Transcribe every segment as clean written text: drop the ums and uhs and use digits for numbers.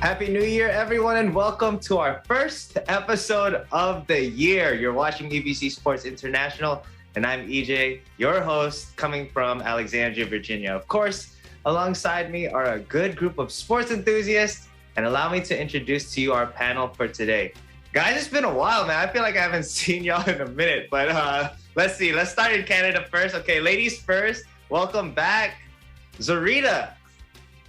Happy New Year, everyone, and welcome to our first episode of the year. You're watching EBC Sports International, and I'm EJ, your host, coming from Alexandria, Virginia. Of course, alongside me are a good group of sports enthusiasts, and allow me to introduce to you our panel for today. Guys, it's been a while, man. I feel like I haven't seen y'all in a minute, but let's see. Let's start in Canada first. Okay, ladies first. Welcome back, Zarita.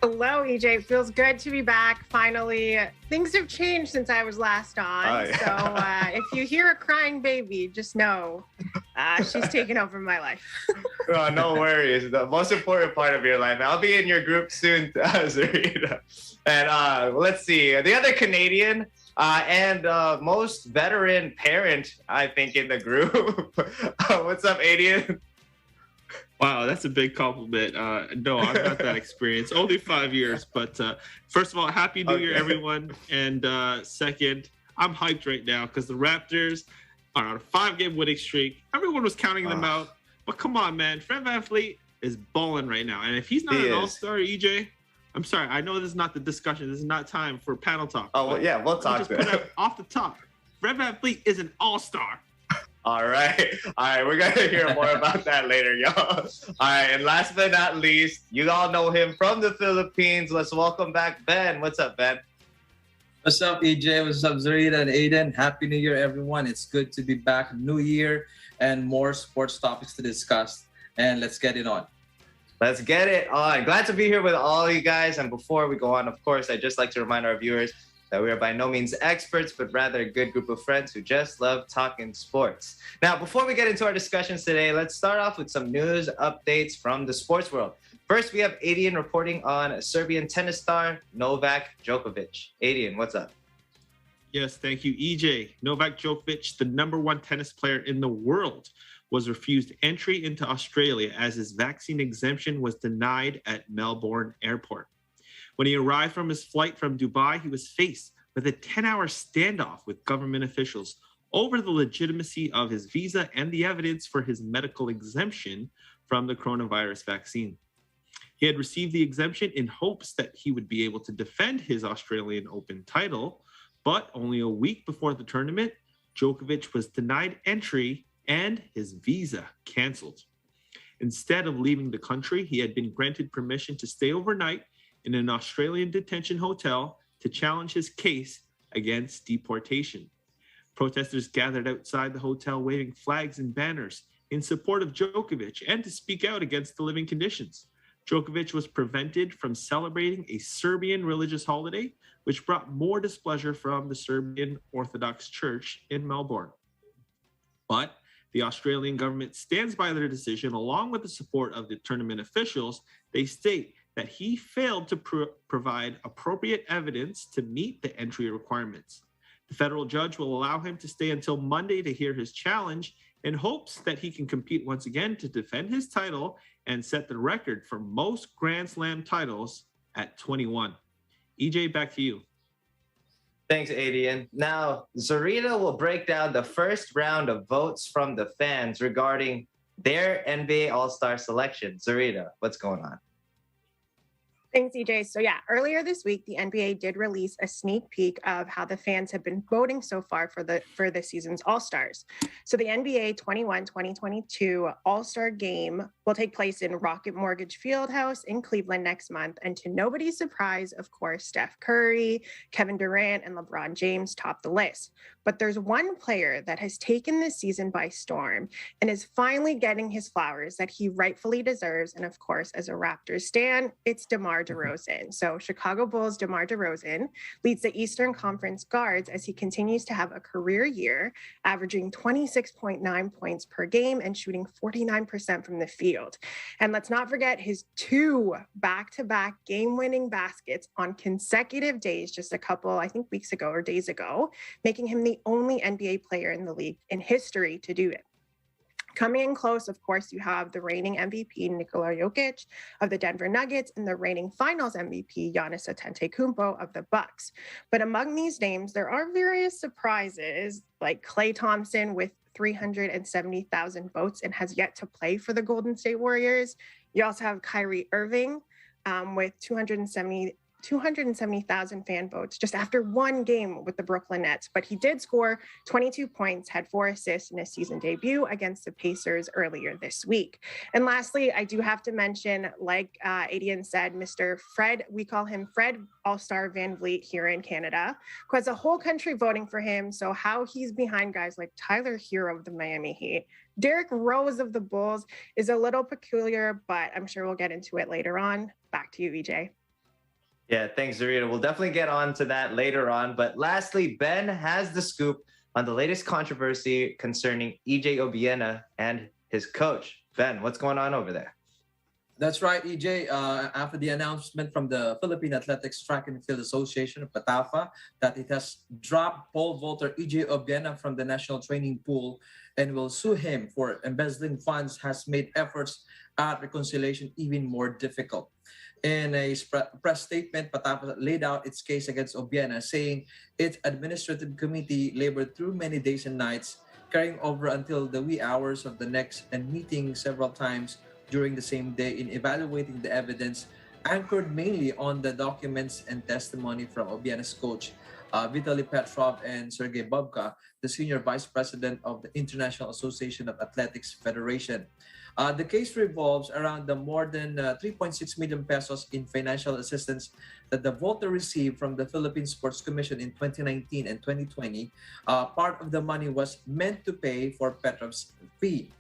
Hello, EJ. It feels good to be back. Finally, things have changed since I was last on. Oh, yeah. So if you hear a crying baby, just know she's taken over my life. Oh, no worries. The most important part of your life. I'll be in your group soon, Zarita. And let's see. The other Canadian and most veteran parent, I think, in the group. What's up, Adian? Wow, that's a big compliment. No, I'm not that experienced. Only 5 years. But first of all, Happy New Year, everyone. And second, I'm hyped right now because the Raptors are on a 5-game winning streak. Everyone was counting them out. But come on, man. Fred VanVleet is balling right now. And if he's not an all-star, EJ, I'm sorry. I know this is not the discussion. This is not time for panel talk. Oh, well, yeah, we'll talk just put it off the top. Fred VanVleet is an all-star. All right. We're going to hear more about that later, y'all. All right. And last but not least, you all know him from the Philippines. Let's welcome back Ben. What's up, Ben? What's up, EJ? What's up, Zarita and Aiden? Happy New Year, everyone. It's good to be back. New Year and more sports topics to discuss. And let's get it on. Let's get it on. Glad to be here with all you guys. And before we go on, of course, I'd just like to remind our viewers that we are by no means experts, but rather a good group of friends who just love talking sports. Now, before we get into our discussions today, let's start off with some news updates from the sports world. First, we have Adian reporting on Serbian tennis star Novak Djokovic. Adian, what's up? Yes, thank you, EJ. Novak Djokovic, the #1 tennis player in the world, was refused entry into Australia as his vaccine exemption was denied at Melbourne Airport. When he arrived from his flight from Dubai, he was faced with a 10-hour standoff with government officials over the legitimacy of his visa and the evidence for his medical exemption from the coronavirus vaccine. He had received the exemption in hopes that he would be able to defend his Australian Open title, but only a week before the tournament, Djokovic was denied entry and his visa canceled. Instead of leaving the country, he had been granted permission to stay overnight in an Australian detention hotel to challenge his case against deportation. Protesters gathered outside the hotel waving flags and banners in support of Djokovic and to speak out against the living conditions. Djokovic was prevented from celebrating a Serbian religious holiday, which brought more displeasure from the Serbian Orthodox Church in Melbourne. But the Australian government stands by their decision along with the support of the tournament officials. They state that he failed to provide appropriate evidence to meet the entry requirements. The federal judge will allow him to stay until Monday to hear his challenge in hopes that he can compete once again to defend his title and set the record for most Grand Slam titles at 21. EJ, back to you. Thanks, Adian. Now, Zarita will break down the first round of votes from the fans regarding their NBA All-Star selection. Zarita, what's going on? Thanks, EJ. So yeah, earlier this week, the NBA did release a sneak peek of how the fans have been voting so far for this season's All-Stars. So the NBA 21-2022 All-Star Game will take place in Rocket Mortgage Fieldhouse in Cleveland next month. And to nobody's surprise, of course, Steph Curry, Kevin Durant, and LeBron James top the list. But there's one player that has taken this season by storm and is finally getting his flowers that he rightfully deserves. And of course, as a Raptors stan, it's DeMar DeRozan. So Chicago Bulls' DeMar DeRozan leads the Eastern Conference guards as he continues to have a career year, averaging 26.9 points per game and shooting 49% from the field. And let's not forget his 2 back-to-back game-winning baskets on consecutive days just a couple, I think, weeks ago or days ago, making him the only NBA player in the league in history to do it. Coming in close, of course, you have the reigning MVP, Nikola Jokic of the Denver Nuggets, and the reigning finals MVP, Giannis Antetokounmpo of the Bucks. But among these names, there are various surprises, like Klay Thompson with 370,000 votes and has yet to play for the Golden State Warriors. You also have Kyrie Irving with 270,000 fan votes just after one game with the Brooklyn Nets. But he did score 22 points, had 4 assists in his season debut against the Pacers earlier this week. And lastly, I do have to mention, like Adian said, Mr. Fred, we call him Fred All-Star Van Vliet here in Canada, who has a whole country voting for him. So how he's behind guys like Tyler Hero of the Miami Heat, Derrick Rose of the Bulls is a little peculiar, but I'm sure we'll get into it later on. Back to you, EJ. Yeah, thanks, Zarita. We'll definitely get on to that later on. But lastly, Ben has the scoop on the latest controversy concerning EJ Obiena and his coach. Ben, what's going on over there? That's right, EJ. After the announcement from the Philippine Athletics Track and Field Association, PATAFA, that it has dropped pole vaulter EJ Obiena from the national training pool and will sue him for embezzling funds, has made efforts at reconciliation even more difficult. In a press statement, PATAFA laid out its case against Obiena, saying its administrative committee labored through many days and nights, carrying over until the wee hours of the next and meeting several times during the same day in evaluating the evidence, anchored mainly on the documents and testimony from Obiena's coach, Vitaly Petrov, and Sergei Bubka, the senior vice president of the International Association of Athletics Federation. The case revolves around the more than 3.6 million pesos in financial assistance that the vaulter received from the Philippine Sports Commission in 2019 and 2020. Part of the money was meant to pay for Petrov's fee.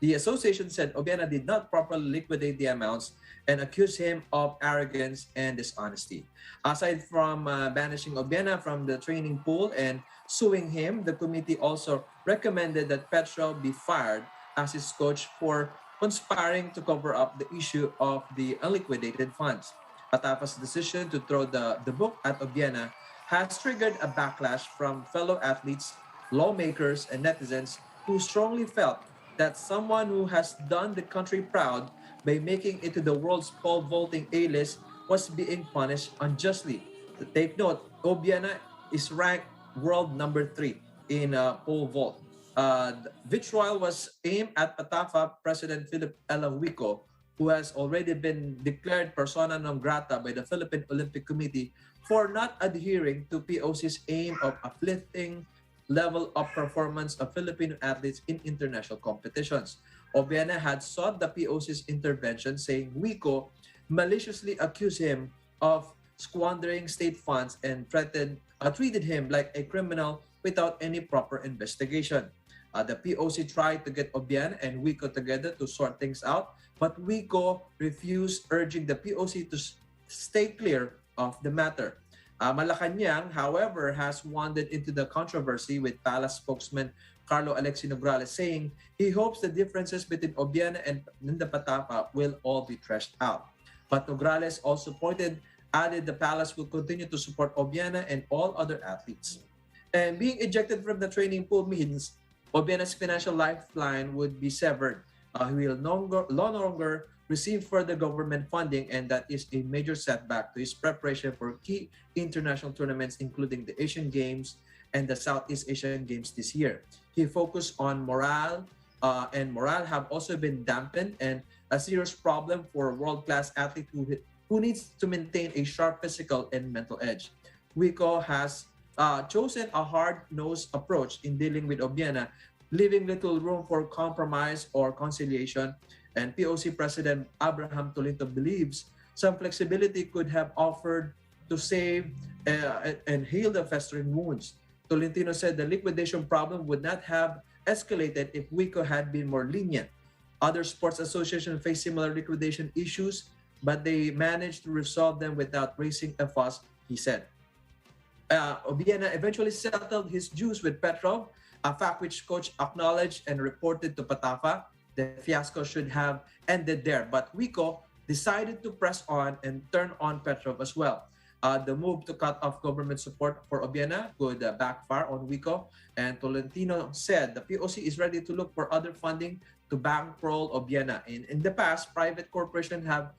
The association said Obiena did not properly liquidate the amounts and accused him of arrogance and dishonesty. Aside from banishing Obiena from the training pool and suing him, the committee also recommended that Petrov be fired as his coach for conspiring to cover up the issue of the unliquidated funds. PATAFA's decision to throw the book at Obiena has triggered a backlash from fellow athletes, lawmakers, and netizens who strongly felt that someone who has done the country proud by making it to the world's pole vaulting A-list was being punished unjustly. To take note, Obiena is ranked world number 3 in pole vault. Vitriol was aimed at PATAFA President Philip Wico, who has already been declared persona non grata by the Philippine Olympic Committee for not adhering to POC's aim of uplifting level of performance of Filipino athletes in international competitions. Obiena had sought the POC's intervention, saying Wico maliciously accused him of squandering state funds and treated him like a criminal without any proper investigation. The POC tried to get Obiena and Wico together to sort things out, but Wico refused, urging the POC to stay clear of the matter. Malacanang, however, has wandered into the controversy, with Palace spokesman Carlo Alexi Nograles saying he hopes the differences between Obiena and the PATAFA will all be trashed out. But Nograles also added the Palace will continue to support Obiena and all other athletes. And being ejected from the training pool means Obiena's financial lifeline would be severed. He will no longer receive further government funding, and that is a major setback to his preparation for key international tournaments, including the Asian Games and the Southeast Asian Games this year. He focused on morale, and morale have also been dampened, and a serious problem for a world-class athlete who needs to maintain a sharp physical and mental edge. Wico has chosen a hard-nosed approach in dealing with Obiena, leaving little room for compromise or conciliation. And POC President Abraham Tolito believes some flexibility could have offered to save and heal the festering wounds. Tolentino said the liquidation problem would not have escalated if Wico had been more lenient. Other sports associations face similar liquidation issues, but they managed to resolve them without raising a fuss, he said. Obiena eventually settled his dues with Petrov, a fact which coach acknowledged and reported to PATAFA. The fiasco should have ended there, but Wico decided to press on and turn on Petrov as well. The move to cut off government support for Obiena could backfire on Wico, and Tolentino said the POC is ready to look for other funding to bankroll Obiena. In the past, private corporations have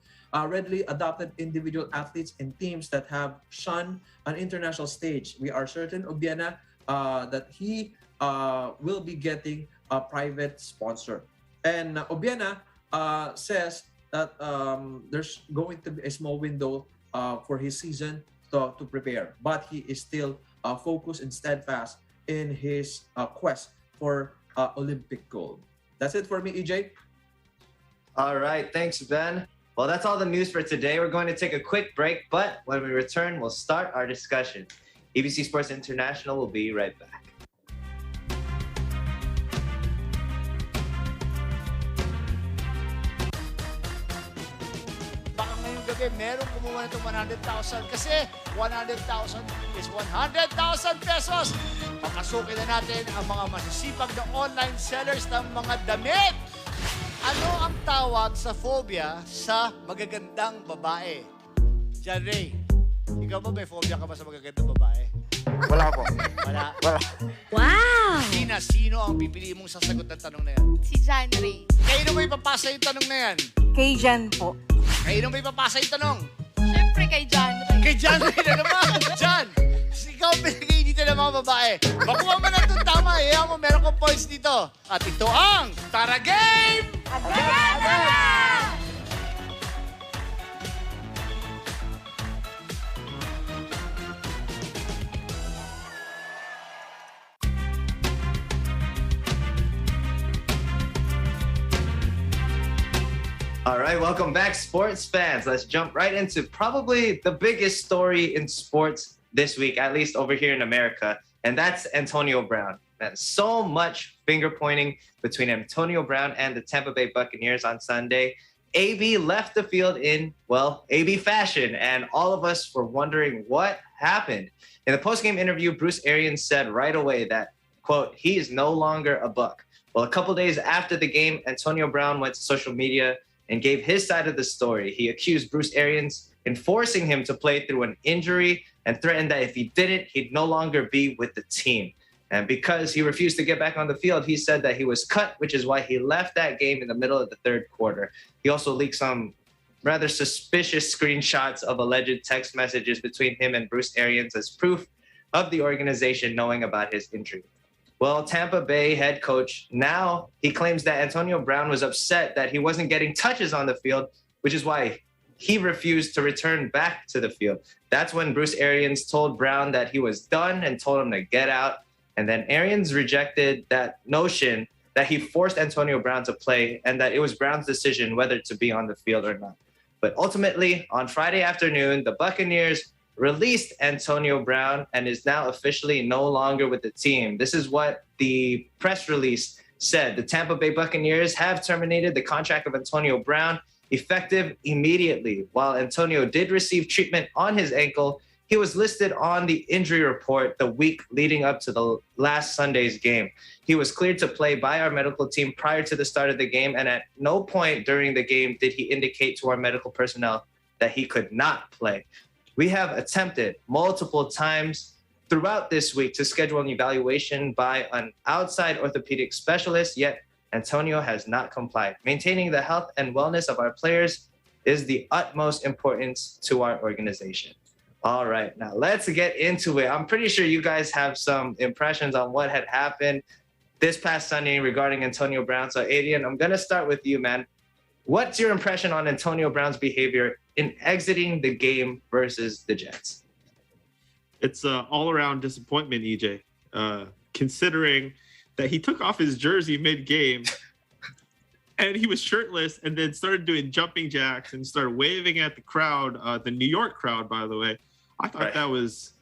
readily adopted individual athletes and teams that have shunned an international stage. We are certain Obiena that he will be getting a private sponsor. And Obiena says that there's going to be a small window for his season to prepare. But he is still focused and steadfast in his quest for Olympic gold. That's it for me, EJ. All right, thanks, Ben. Well, that's all the news for today. We're going to take a quick break, but when we return, we'll start our discussion. EBC Sports International will be right back. Baka ngayong gabi merong kumuha nitong 100,000 kasi 100,000 is 100,000 pesos. Papasukin na natin ang mga masisipag na online sellers ng mga damit. Ano ang tawag sa phobia sa magagandang babae? John Ray, ikaw ba may phobia ka ba sa magagandang babae? Wala po. Wala. Wala. Wow! Tina, sino ang pipili mong sasagot ng tanong na yan? Si John Ray. Kayo mo ipapasa yung tanong na yan? Kay Jan po. Kayo mo ipapasa yung tanong? Siyempre kay John Ray. Kay John Ray na naman! John! Ikaw pinag-iinitan ng mga babae. Makuha mo na itong tama. Iyan mo, meron kong points dito. At ito ang Tara Game! Agad! All right, welcome back, sports fans. Let's jump right into probably the biggest story in sports this week, at least over here in America, and that's Antonio Brown. And so much finger pointing between Antonio Brown and the Tampa Bay Buccaneers on Sunday. AB left the field in, well, AB fashion, and all of us were wondering what happened. In the post-game interview, Bruce Arians said right away that, quote, he is no longer a Buck. Well, a couple days after the game, Antonio Brown went to social media and gave his side of the story. He accused Bruce Arians in forcing him to play through an injury and threatened that if he didn't, he'd no longer be with the team. And because he refused to get back on the field, he said that he was cut, which is why he left that game in the middle of the third quarter. He also leaked some rather suspicious screenshots of alleged text messages between him and Bruce Arians as proof of the organization knowing about his injury. Well, Tampa Bay head coach, now he claims that Antonio Brown was upset that he wasn't getting touches on the field, which is why he refused to return back to the field. That's when Bruce Arians told Brown that he was done and told him to get out. And then Arians rejected that notion that he forced Antonio Brown to play and that it was Brown's decision whether to be on the field or not. But ultimately, on Friday afternoon, the Buccaneers released Antonio Brown and is now officially no longer with the team. This is what the press release said. The Tampa Bay Buccaneers have terminated the contract of Antonio Brown effective immediately. While Antonio did receive treatment on his ankle, he was listed on the injury report the week leading up to the last Sunday's game. He was cleared to play by our medical team prior to the start of the game, and at no point during the game did he indicate to our medical personnel that he could not play. We have attempted multiple times throughout this week to schedule an evaluation by an outside orthopedic specialist, yet Antonio has not complied. Maintaining the health and wellness of our players is the utmost importance to our organization. All right, now let's get into it. I'm pretty sure you guys have some impressions on what had happened this past Sunday regarding Antonio Brown. So, Adrian, I'm going to start with you, man. What's your impression on Antonio Brown's behavior in exiting the game versus the Jets? It's all-around disappointment, EJ, considering that he took off his jersey mid-game and he was shirtless and then started doing jumping jacks and started waving at the crowd, the New York crowd, by the way. I thought that was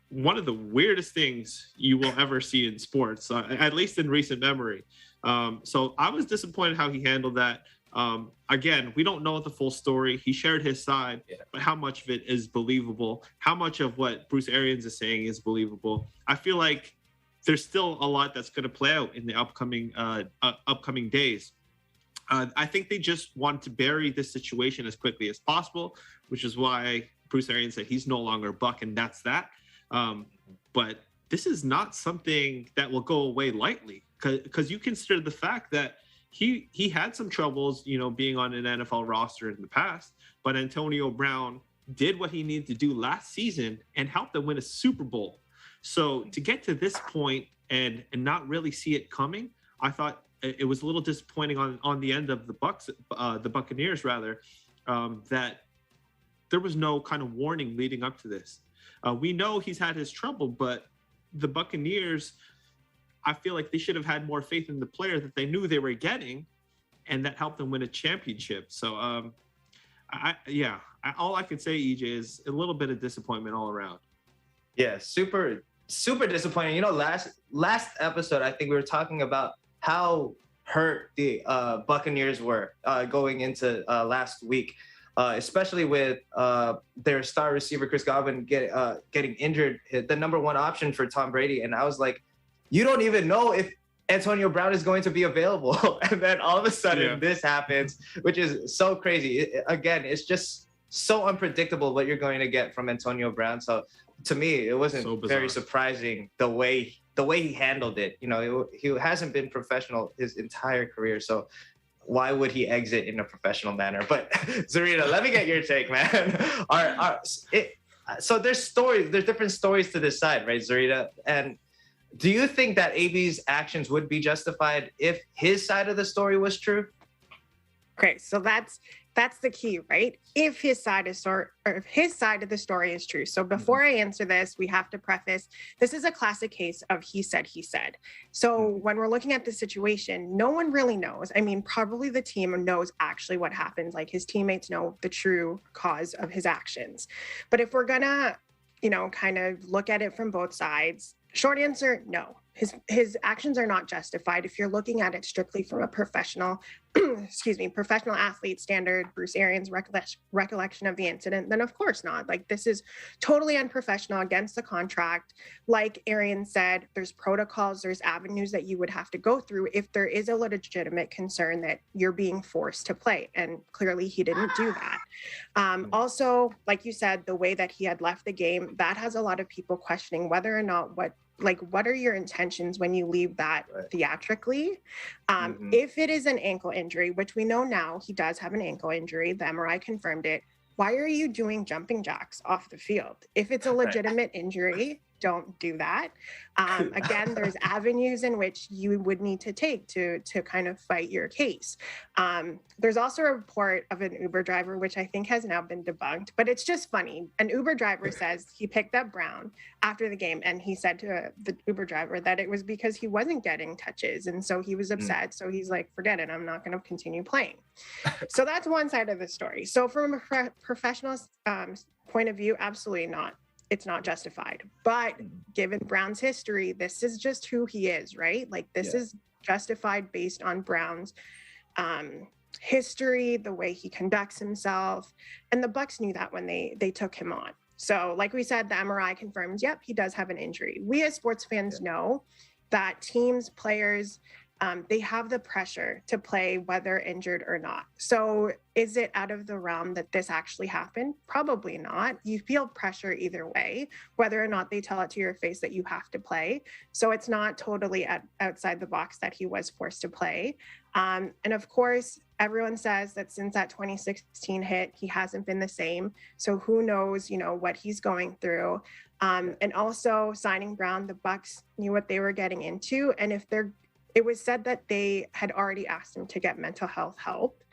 one of the weirdest things you will ever see in sports, at least in recent memory. So I was disappointed how he handled that. Again, we don't know the full story. He shared his side, but how much of it is believable? How much of what Bruce Arians is saying is believable? I feel like there's still a lot that's going to play out in the upcoming days. I think they just want to bury this situation as quickly as possible, which is why Bruce Arians said he's no longer a Buck, and that's that. But this is not something that will go away lightly, because you consider the fact that he had some troubles, being on an NFL roster in the past, but Antonio Brown did what he needed to do last season and helped them win a Super Bowl. So to get to this point and not really see it coming, I thought it was a little disappointing on the end of the Buccaneers rather, that there was no kind of warning leading up to this. We know he's had his trouble, but the Buccaneers, I feel like they should have had more faith in the player that they knew they were getting, and that helped them win a championship. So, all I can say, EJ, is a little bit of disappointment all around. Yeah, super disappointing. You know, last episode, I think we were talking about how hurt the Buccaneers were going into last week, especially with their star receiver Chris Godwin getting injured, the number one option for Tom Brady. And I was like, you don't even know if Antonio Brown is going to be available. And then all of a sudden this happens, which is so crazy. Again, it's just so unpredictable what you're going to get from Antonio Brown. So to me, it wasn't very surprising the way he handled it. You know, he hasn't been professional his entire career. So why would he exit in a professional manner? But Zarina, let me get your take, man. So there's different stories to this side, right, Zarina? And do you think that AB's actions would be justified if his side of the story was true? Okay, so that's the key, right? If his side of the story is true. So before I answer this, we have to preface, this is a classic case of he said. So when we're looking at the situation, no one really knows. I mean, probably the team knows actually what happened. Like his teammates know the true cause of his actions. But if we're gonna, kind of look at it from both sides, short answer, no. His actions are not justified. If you're looking at it strictly from a professional athlete standard, Bruce Arians' recollection of the incident, then of course not. Like, this is totally unprofessional, against the contract. Like Arians said, there's protocols, there's avenues that you would have to go through if there is a legitimate concern that you're being forced to play. And clearly he didn't do that. Also, like you said, the way that he had left the game, that has a lot of people questioning whether or not what are your intentions when you leave that theatrically? If it is an ankle injury, which we know now he does have an ankle injury, the MRI confirmed it, why are you doing jumping jacks off the field? If it's a legitimate injury, don't do that. Again, there's avenues in which you would need to take to kind of fight your case. There's also a report of an Uber driver, which I think has now been debunked, but it's just funny. An Uber driver says he picked up Brown after the game, and he said to the Uber driver that it was because he wasn't getting touches. And so he was upset. So he's like, forget it, I'm not going to continue playing. So that's one side of the story. So from a professional point of view, absolutely not. It's not justified. But given Brown's history, this is just who he is, right? Like, this is justified based on Brown's history, the way he conducts himself. And the Bucks knew that when they took him on. So like we said, the MRI confirms, yep, he does have an injury. We as sports fans know that teams, players, they have the pressure to play whether injured or not. So is it out of the realm that this actually happened? Probably not. You feel pressure either way, whether or not they tell it to your face that you have to play. So it's not totally outside the box that he was forced to play. And of course, everyone says that since that 2016 hit, he hasn't been the same. So who knows, what he's going through. And also signing Brown, the Bucks knew what they were getting into. And it was said that they had already asked him to get mental health help.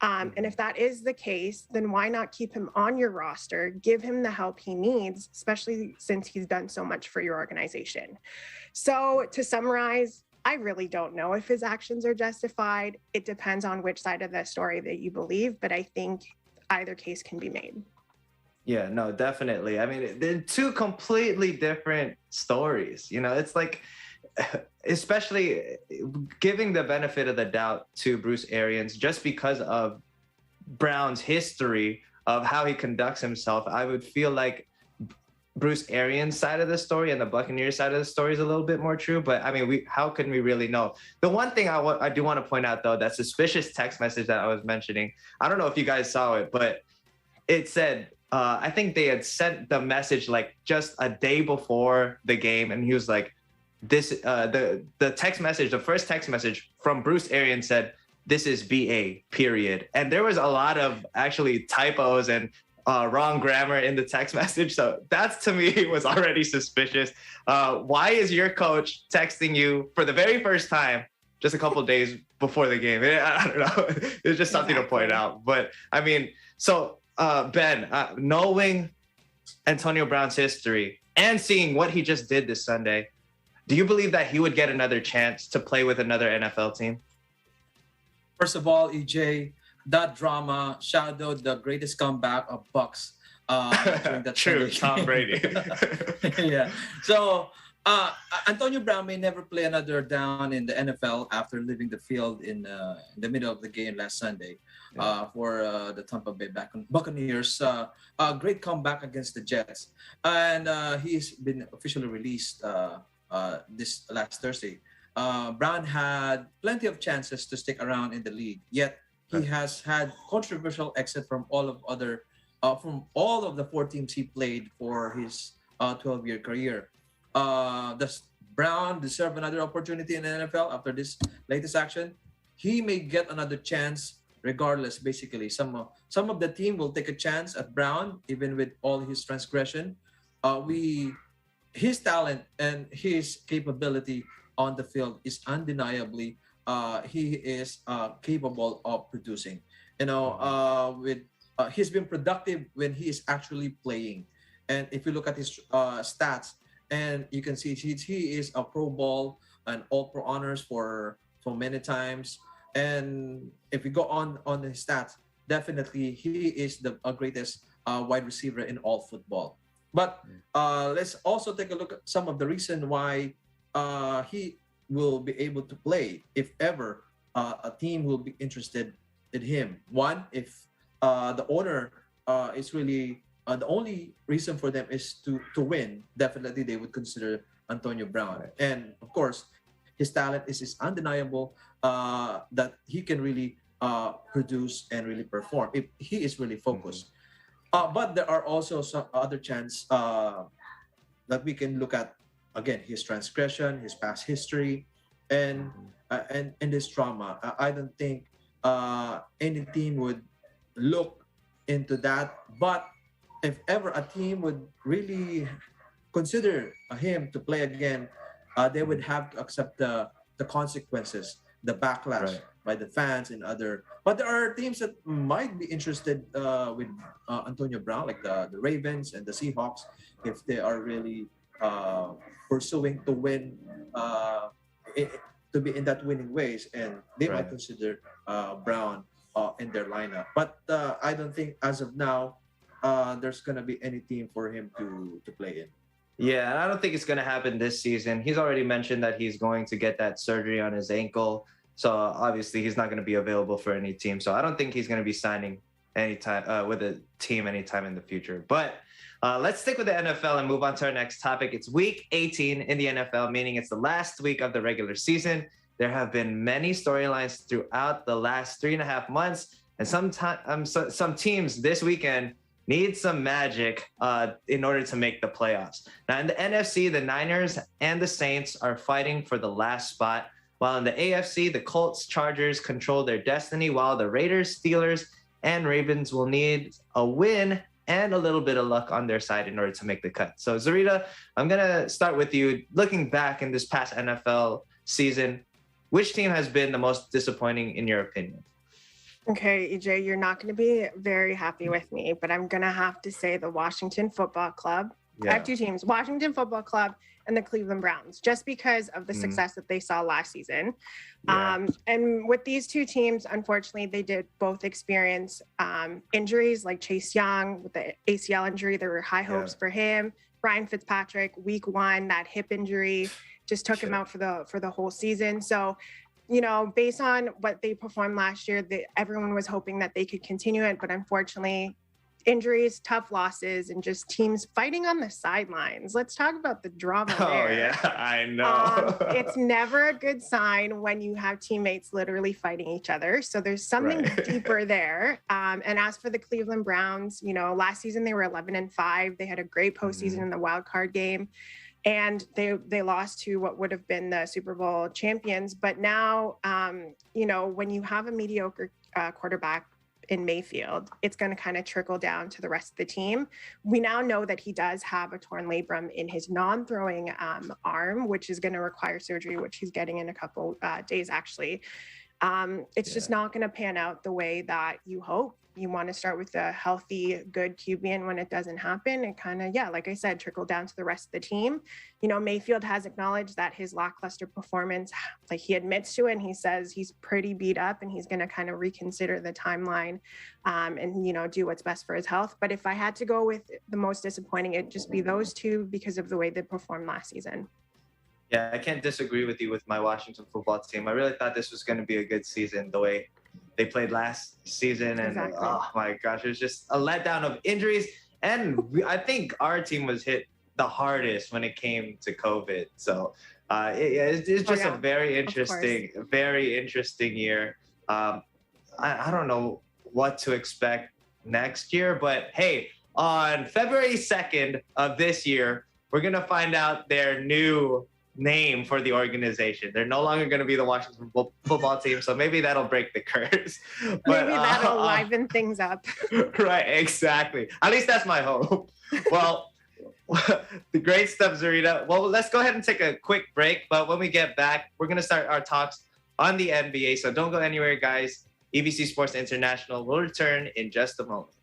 And if that is the case, then why not keep him on your roster, give him the help he needs, especially since he's done so much for your organization. So to summarize, I really don't know if his actions are justified. It depends on which side of the story that you believe, but I think either case can be made. Yeah, no, definitely. I mean, they're two completely different stories. It's like, especially giving the benefit of the doubt to Bruce Arians, just because of Brown's history of how he conducts himself, I would feel like Bruce Arians' side of the story and the Buccaneers side of the story is a little bit more true. But I mean, how can we really know? The one thing I do want to point out, though, that suspicious text message that I was mentioning, I don't know if you guys saw it, but it said, I think they had sent the message like just a day before the game, and he was like, the text message, the first text message from Bruce Arians said, "This is BA, period." And there was a lot of actually typos and wrong grammar in the text message. So that to me was already suspicious. Why is your coach texting you for the very first time just a couple of days before the game? I don't know. It's just something to point out. But I mean, so Ben, knowing Antonio Brown's history and seeing what he just did this Sunday, do you believe that he would get another chance to play with another NFL team? First of all, EJ, that drama shadowed the greatest comeback of Bucks during that True, Sunday Tom game. Brady. Yeah. So Antonio Brown may never play another down in the NFL after leaving the field in the middle of the game last Sunday for the Tampa Bay Buccaneers. Great comeback against the Jets. And he's been officially released this last Thursday. Brown had plenty of chances to stick around in the league, yet he has had controversial exit from all of the 4 teams he played for his 12-year career. Does Brown deserve another opportunity in the NFL after this latest action? He may get another chance regardless, basically. Some of the team will take a chance at Brown, even with all his transgression. His talent and his capability on the field is undeniably he is capable of producing. He's been productive when he is actually playing. And if you look at his stats, and you can see he is a Pro Bowl and All Pro honors for many times. And if we go on his stats, definitely he is the greatest wide receiver in all football. But let's also take a look at some of the reason why he will be able to play if ever a team will be interested in him. One, if the owner is really the only reason for them is to win, definitely they would consider Antonio Brown. And of course, his talent is undeniable that he can really produce and really perform if he is really focused. But there are also some other chance that we can look at. Again, his transgression, his past history, and his trauma. I don't think any team would look into that. But if ever a team would really consider him to play again, they would have to accept the consequences, the backlash by the fans and other. But there are teams that might be interested with Antonio Brown, like the Ravens and the Seahawks, if they are really pursuing to win, to be in that winning ways, and they might consider Brown in their lineup. But I don't think as of now there's gonna be any team for him to play in. Yeah, I don't think it's going to happen this season. He's already mentioned that he's going to get that surgery on his ankle. So obviously he's not going to be available for any team. So I don't think he's going to be signing anytime with a team anytime in the future. But let's stick with the NFL and move on to our next topic. It's week 18 in the NFL, meaning it's the last week of the regular season. There have been many storylines throughout the last 3.5 months. And some teams this weekend need some magic in order to make the playoffs. Now in the NFC, the Niners and the Saints are fighting for the last spot, while in the AFC, the Colts, Chargers control their destiny, while the Raiders, Steelers, and Ravens will need a win and a little bit of luck on their side in order to make the cut. So Zarita, I'm gonna start with you. Looking back in this past NFL season, which team has been the most disappointing in your opinion? Okay, EJ, you're not going to be very happy with me, but I'm going to have to say the Washington Football Club. I have 2 teams, Washington Football Club and the Cleveland Browns, just because of the success that they saw last season. And with these 2 teams, unfortunately, they did both experience injuries, like Chase Young with the ACL injury. There were high hopes for him. Ryan Fitzpatrick, week 1, that hip injury just took him out for the whole season. So, you know, based on what they performed last year, everyone was hoping that they could continue it. But unfortunately, injuries, tough losses, and just teams fighting on the sidelines. Let's talk about the drama there. Oh, yeah, I know. It's never a good sign when you have teammates literally fighting each other. So there's something deeper there. And as for the Cleveland Browns, you know, last season they were 11-5. They had a great postseason in the wild card game. And they lost to what would have been the Super Bowl champions. But now, you know, when you have a mediocre quarterback in Mayfield, it's going to kind of trickle down to the rest of the team. We now know that he does have a torn labrum in his non-throwing arm, which is going to require surgery, which he's getting in a couple days, actually. It's just not going to pan out the way that you hope. You want to start with a healthy, good QB, and when it doesn't happen, it kind of, like I said, trickle down to the rest of the team. Mayfield has acknowledged that his lackluster performance, like he admits to it, and he says he's pretty beat up, and he's going to kind of reconsider the timeline, and do what's best for his health. But if I had to go with the most disappointing, it'd just be those two because of the way they performed last season. Yeah, I can't disagree with you with my Washington football team. I really thought this was going to be a good season the way they played last season. And Exactly. oh my gosh, it was just a letdown of injuries. And I think our team was hit the hardest when it came to COVID. So it's just a very interesting year. I don't know what to expect next year, but hey, on February 2nd of this year, we're going to find out their new name for the organization. They're no longer going to be the Washington football team, so maybe that'll break the curse. But, Maybe that'll liven things up. Right, exactly. At least that's my hope. Well, the great stuff, Zarita. Well, let's go ahead and take a quick break, but when we get back, we're going to start our talks on the NBA, so don't go anywhere, guys. EBC Sports International will return in just a moment.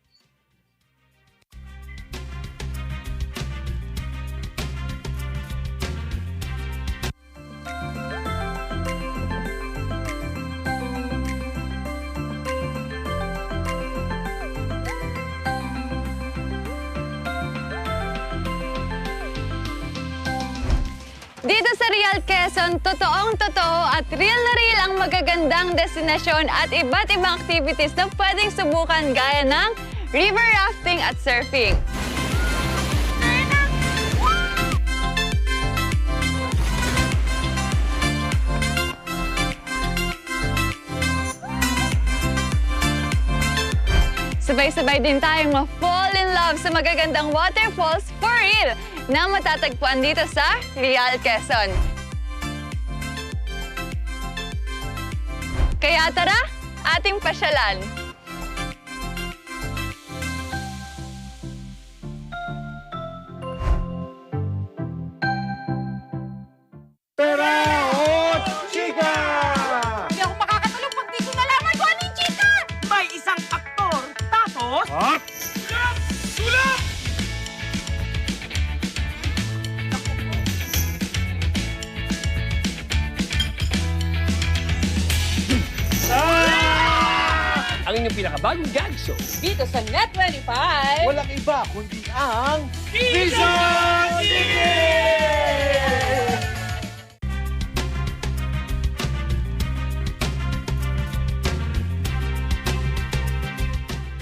Dito sa Real Quezon, totoong totoo at real na real ang magagandang destinasyon at iba't ibang activities na pwedeng subukan gaya ng river rafting at surfing. Sabay-sabay din tayong ma-fall in love sa magagandang waterfalls for real na matatagpuan dito sa Real Quezon. Kaya tara, ating pasyalan! Tara, chika! Hindi ako makakatulog pag di ko nalaman kung ano yung chika! May isang aktor, tapos... Sulap! Ang inyong pinakabagong gag show. Dito sa Net25! Walang iba kundi ang...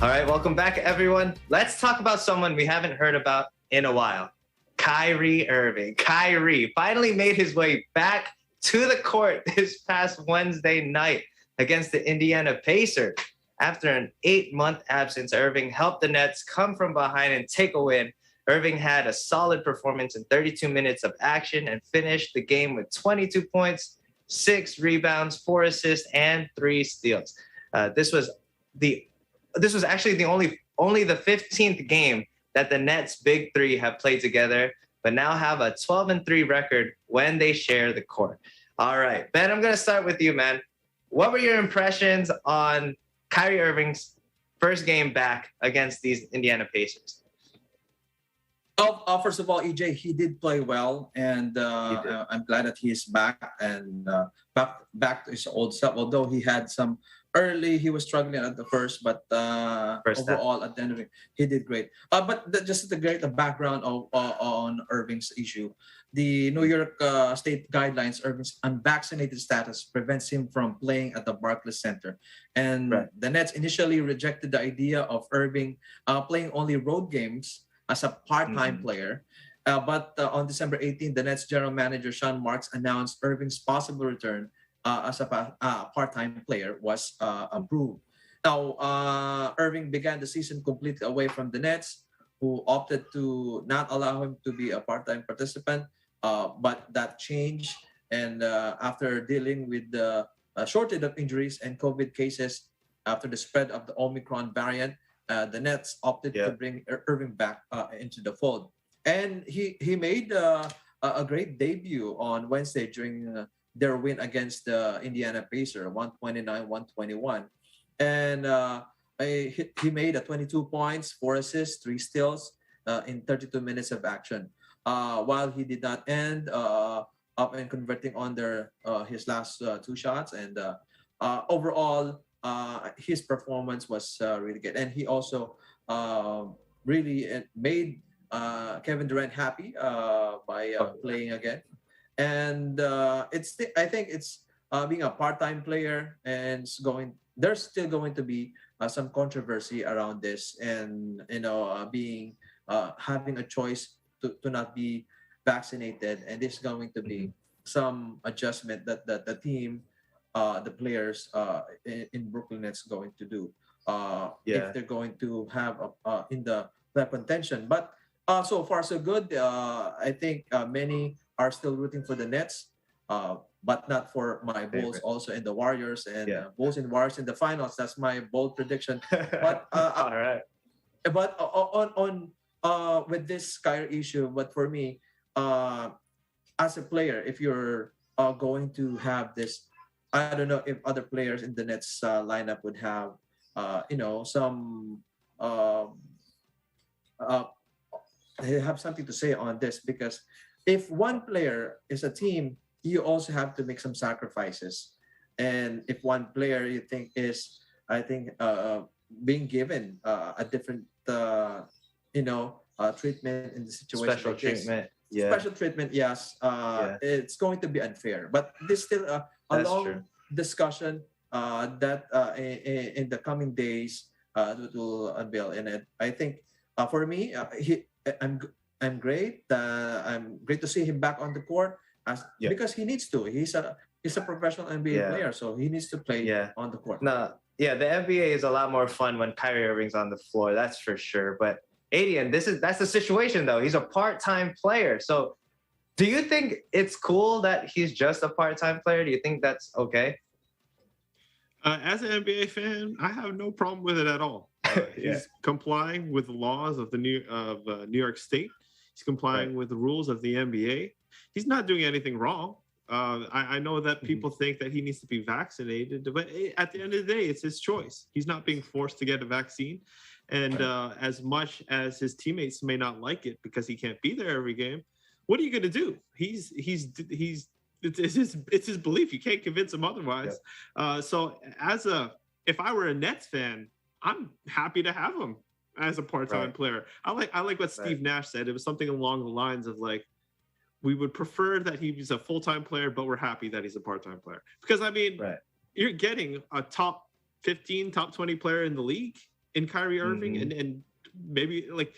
All right, welcome back, everyone. Let's talk about someone we haven't heard about in a while. Kyrie Irving. Kyrie finally made his way back to the court this past Wednesday night against the Indiana Pacers. After an 8-month absence, Irving helped the Nets come from behind and take a win. Irving had a solid performance in 32 minutes of action and finished the game with 22 points, 6 rebounds, 4 assists, and 3 steals. This was actually only the 15th game that the Nets' big three have played together, but now have a 12-3 record when they share the court. All right, Ben, I'm going to start with you, man. What were your impressions on Kyrie Irving's first game back against these Indiana Pacers? First of all, EJ, he did play well, and I'm glad that he is back and back to his old self. Although he had some early, he was struggling at the first, but overall at the end of it, he did great. Just to get the background on Irving's issue, the New York state guidelines, Irving's unvaccinated status prevents him from playing at the Barclays Center, and the Nets initially rejected the idea of Irving playing only road games as a part-time player. But on December 18, the Nets general manager Sean Marks announced Irving's possible return as a part-time player was approved. Now, Irving began the season completely away from the Nets, who opted to not allow him to be a part-time participant. But that changed, and after dealing with the shortage of injuries and COVID cases after the spread of the Omicron variant, the Nets opted to bring Irving back into the fold. And he made a great debut on Wednesday during their win against the Indiana Pacers, 129-121. And he made 22 points, 4 assists, 3 steals in 32 minutes of action. While he did not end up and converting on his last 2 shots. And overall, his performance was really good. And he also really made Kevin Durant happy by playing again. And I think it's being a part-time player, and there's still going to be some controversy around this, and being having a choice to not be vaccinated, and there's going to be some adjustment that the team, the players in Brooklyn Nets going to do if they're going to have in the contention. But so far so good. I think many are still rooting for the Nets, but not for my Bulls also, and the Warriors, and Bulls and Warriors in the finals. That's my bold prediction. But all right. But on with this Kyrie issue, but for me, as a player, if you're going to have this, I don't know if other players in the Nets lineup would have, some they have something to say on this, because if one player is a team, you also have to make some sacrifices. And if one player you think is, being given a different, treatment in the situation, Special like this, treatment. special treatment, yes, it's going to be unfair. But there's still a long discussion that in the coming days to unveil in it. I think for me, I'm great. I'm great to see him back on the court because he needs to. He's a professional NBA player, so he needs to play on the court. No, the NBA is a lot more fun when Kyrie Irving's on the floor. That's for sure. But Adian, that's the situation though. He's a part-time player. So, do you think it's cool that he's just a part-time player? Do you think that's okay? As an NBA fan, I have no problem with it at all. He's complying with the laws of the New York State. He's complying with the rules of the NBA. He's not doing anything wrong. I know that people think that he needs to be vaccinated, but at the end of the day, it's his choice. He's not being forced to get a vaccine. And as much as his teammates may not like it because he can't be there every game, what are you going to do? It's his belief. You can't convince him otherwise. So if I were a Nets fan, I'm happy to have him as a part-time player. I like what Steve Nash said. It was something along the lines of like, we would prefer that he's a full-time player, but we're happy that he's a part-time player. Because I mean, you're getting a top 15, top 20 player in the league in Kyrie Irving, and maybe like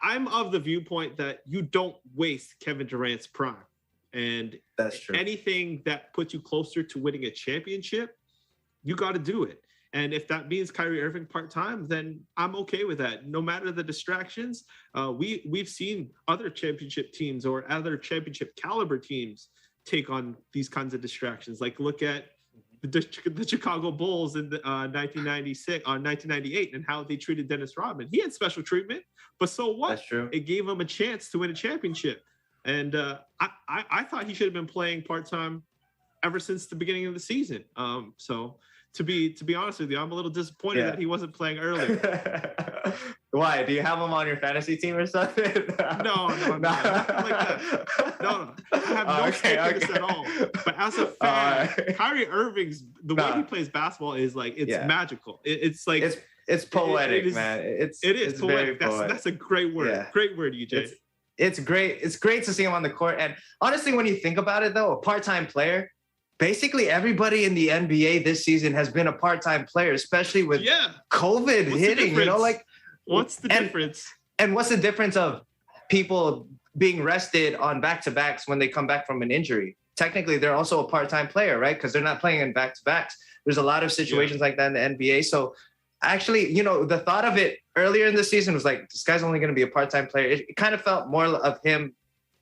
I'm of the viewpoint that you don't waste Kevin Durant's prime. And that's true. Anything that puts you closer to winning a championship, you got to do it. And if that means Kyrie Irving part-time, then I'm okay with that. No matter the distractions, we've seen other championship teams or other championship caliber teams take on these kinds of distractions. Like look at the Chicago Bulls in 1998 and how they treated Dennis Rodman. He had special treatment, but so what? That's true. It gave him a chance to win a championship. And I thought he should have been playing part-time ever since the beginning of the season. So to be honest with you, I'm a little disappointed that he wasn't playing earlier. Why? Do you have him on your fantasy team or something? No. Nothing like that. No. I have no stake in this at all. But as a fan, Kyrie Irving's the way he plays basketball is like magical. It's like it's poetic, man. It is poetic. That's a great word. Yeah. Great word, EJ. It's great. It's great to see him on the court. And honestly, when you think about it, though, a part-time player, basically everybody in the NBA this season has been a part-time player, especially with COVID hitting. You know, like what's the difference? And what's the difference of people being rested on back-to-backs when they come back from an injury? Technically, they're also a part-time player, right? Because they're not playing in back-to-backs. There's a lot of situations like that in the NBA. So actually, the thought of it earlier in the season was like, this guy's only going to be a part-time player. It kind of felt more of him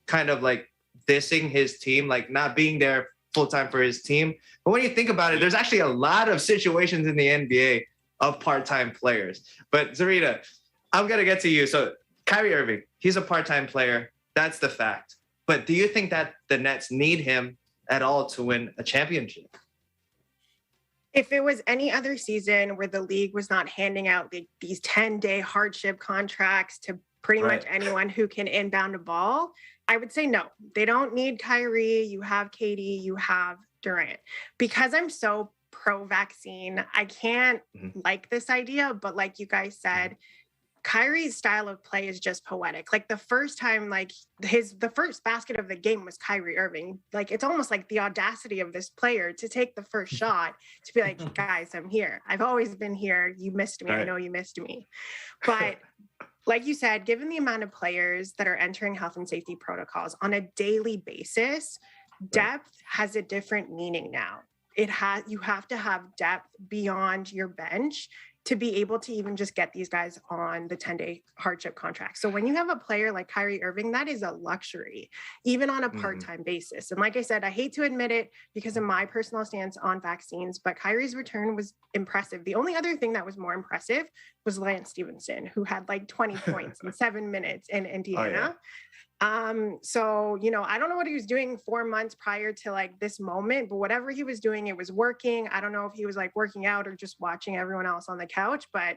kind of like dissing his team, like not being there full-time for his team. But when you think about it, there's actually a lot of situations in the NBA of part-time players. But Zarita, I'm going to get to you. So Kyrie Irving, he's a part-time player. That's the fact. But do you think that the Nets need him at all to win a championship. If it was any other season where the league was not handing out these 10-day hardship contracts to pretty much anyone who can inbound a ball, I would say no. They don't need Kyrie. You have KD, you have Durant. Because I'm so pro-vaccine, I can't like this idea, but like you guys said, Kyrie's style of play is just poetic. Like the first time, like the first basket of the game was Kyrie Irving. Like it's almost like the audacity of this player to take the first shot to be like, guys, I'm here. I've always been here. You missed me. I know you missed me. But like you said, given the amount of players that are entering health and safety protocols on a daily basis, depth has a different meaning now. You have to have depth beyond your bench to be able to even just get these guys on the 10-day hardship contract. So when you have a player like Kyrie Irving, that is a luxury, even on a part-time basis. And like I said, I hate to admit it because of my personal stance on vaccines, but Kyrie's return was impressive. The only other thing that was more impressive was Lance Stevenson, who had like 20 points in 7 minutes in Indiana. So, you know, I don't know what he was doing 4 months prior to like this moment, but whatever he was doing, it was working. I don't know if he was like working out or just watching everyone else on the couch, but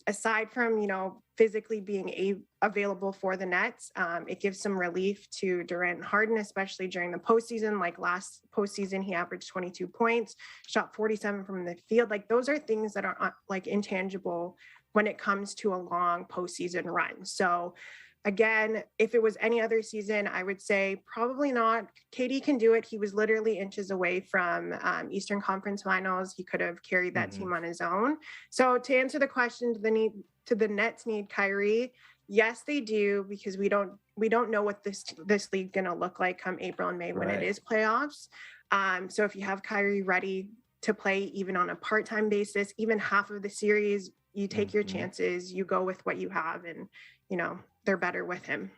aside from, you know, physically being available for the Nets, it gives some relief to Durant and Harden, especially during the postseason. Like last postseason, he averaged 22 points, shot 47 from the field. Like those are things that are like intangible when it comes to a long postseason run. So again, if it was any other season, I would say probably not. KD can do it. He was literally inches away from Eastern Conference Finals. He could have carried that team on his own. So to answer the question, do the Nets need Kyrie? Yes, they do, because we don't know what this league gonna look like come April and May when it is playoffs. So if you have Kyrie ready to play even on a part-time basis, even half of the series, you take your chances, you go with what you have, and you know, they're better with him.